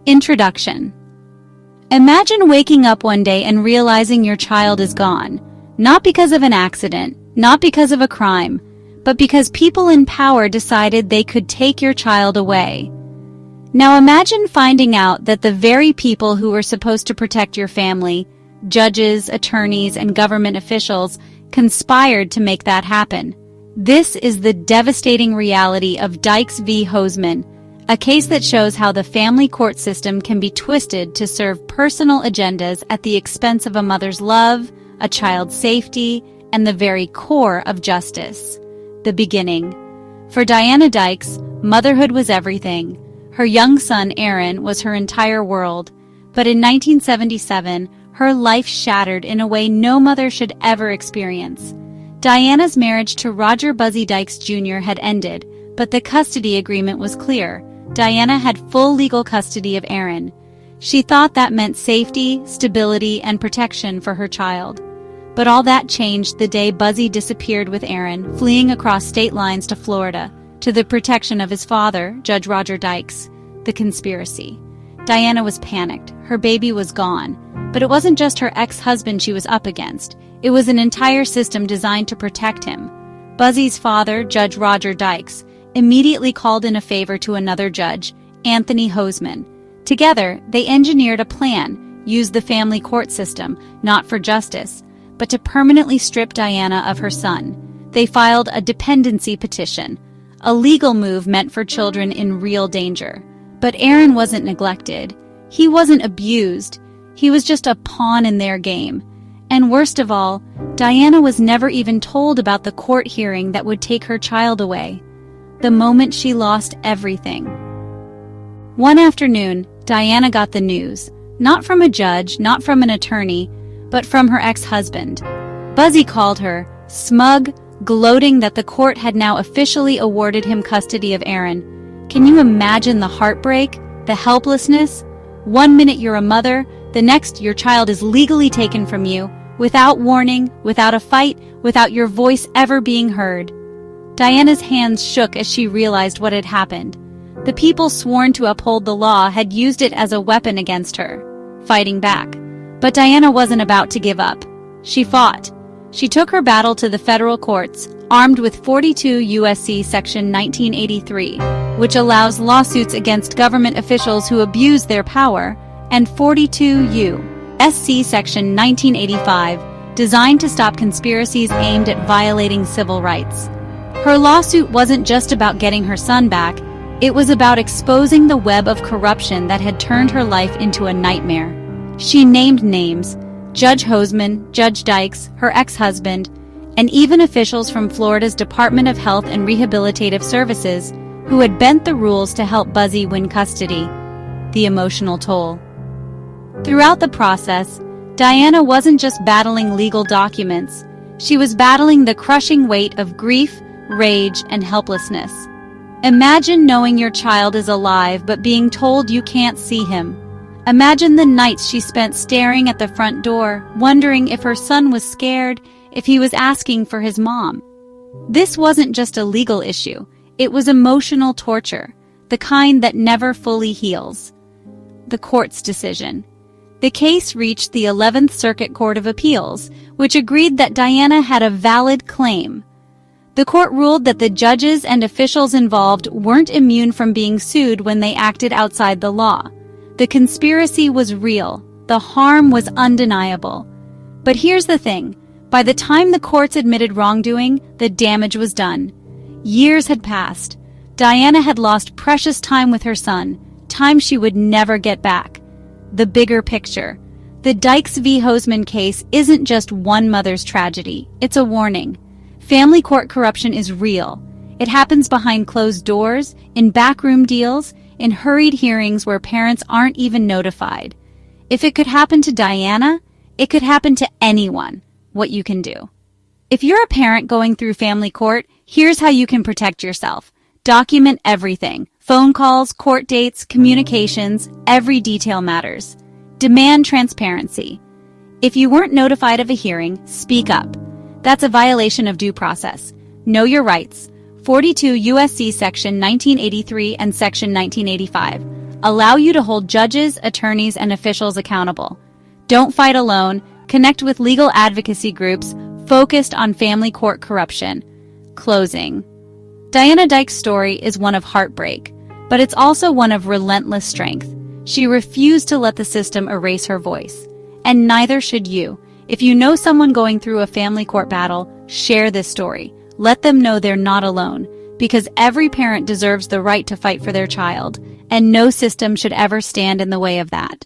Introduction. Imagine waking up one day and realizing your child is gone, not because of an accident, not because of a crime, but because people in power decided they could take your child away. Now imagine finding out that the very people who were supposed to protect your family, judges, attorneys, and government officials, conspired to make that happen. This is the devastating reality of Dykes v. Hosemann, a case that shows how the family court system can be twisted to serve personal agendas at the expense of a mother's love, a child's safety, and the very core of justice. The beginning. For Diana Dykes, motherhood was everything. Her young son, Aaron, was her entire world. But in 1977, her life shattered in a way no mother should ever experience. Diana's marriage to Roger Buzzy Dykes Jr. had ended, but the custody agreement was clear. Diana had full legal custody of Aaron. She thought that meant safety, stability, and protection for her child. But all that changed the day Buzzy disappeared with Aaron, fleeing across state lines to Florida, to the protection of his father, Judge Roger Dykes. The conspiracy. Diana was panicked. Her baby was gone. But it wasn't just her ex-husband she was up against. It was an entire system designed to protect him. Buzzy's father, Judge Roger Dykes, immediately called in a favor to another judge, Anthony Hosemann. Together, they engineered a plan, used the family court system, not for justice, but to permanently strip Diana of her son. They filed a dependency petition, a legal move meant for children in real danger. But Aaron wasn't neglected. He wasn't abused. He was just a pawn in their game. And worst of all, Diana was never even told about the court hearing that would take her child away. The moment she lost everything. One afternoon, Diana got the news, not from a judge, not from an attorney, but from her ex-husband. Buzzy called her, smug, gloating that the court had now officially awarded him custody of Aaron. Can you imagine the heartbreak, the helplessness? One minute you're a mother, the next your child is legally taken from you, without warning, without a fight, without your voice ever being heard. Diana's hands shook as she realized what had happened. The people sworn to uphold the law had used it as a weapon against her, fighting back. But Diana wasn't about to give up. She fought. She took her battle to the federal courts, armed with 42 U.S.C. Section 1983, which allows lawsuits against government officials who abuse their power, and 42 U.S.C. Section 1985, designed to stop conspiracies aimed at violating civil rights. Her lawsuit wasn't just about getting her son back, it was about exposing the web of corruption that had turned her life into a nightmare. She named names, Judge Hosemann, Judge Dykes, her ex-husband, and even officials from Florida's Department of Health and Rehabilitative Services who had bent the rules to help Buzzy win custody. The emotional toll. Throughout the process, Diana wasn't just battling legal documents, she was battling the crushing weight of grief, rage, and helplessness. Imagine knowing your child is alive but being told you can't see him. Imagine the nights she spent staring at the front door, wondering if her son was scared, if he was asking for his mom. This wasn't just a legal issue, it was emotional torture, the kind that never fully heals. The court's decision. The case reached the 11th Circuit Court of Appeals, which agreed that Diana had a valid claim. The court ruled that the judges and officials involved weren't immune from being sued when they acted outside the law. The conspiracy was real. The harm was undeniable. But here's the thing. By the time the courts admitted wrongdoing, the damage was done. Years had passed. Diana had lost precious time with her son, time she would never get back. The bigger picture. The Dykes v. Hosemann case isn't just one mother's tragedy. It's a warning. Family court corruption is real. It happens behind closed doors, in backroom deals, in hurried hearings where parents aren't even notified. If it could happen to Diana, it could happen to anyone. What you can do. If you're a parent going through family court, here's how you can protect yourself. Document everything. Phone calls, court dates, communications, every detail matters. Demand transparency. If you weren't notified of a hearing, speak up. That's a violation of due process. Know your rights. 42 U.S.C. Section 1983 and Section 1985 allow you to hold judges, attorneys, and officials accountable. Don't fight alone. Connect with legal advocacy groups focused on family court corruption. Closing. Diana Dykes' story is one of heartbreak, but it's also one of relentless strength. She refused to let the system erase her voice. And neither should you. If you know someone going through a family court battle, share this story. Let them know they're not alone, because every parent deserves the right to fight for their child, and no system should ever stand in the way of that.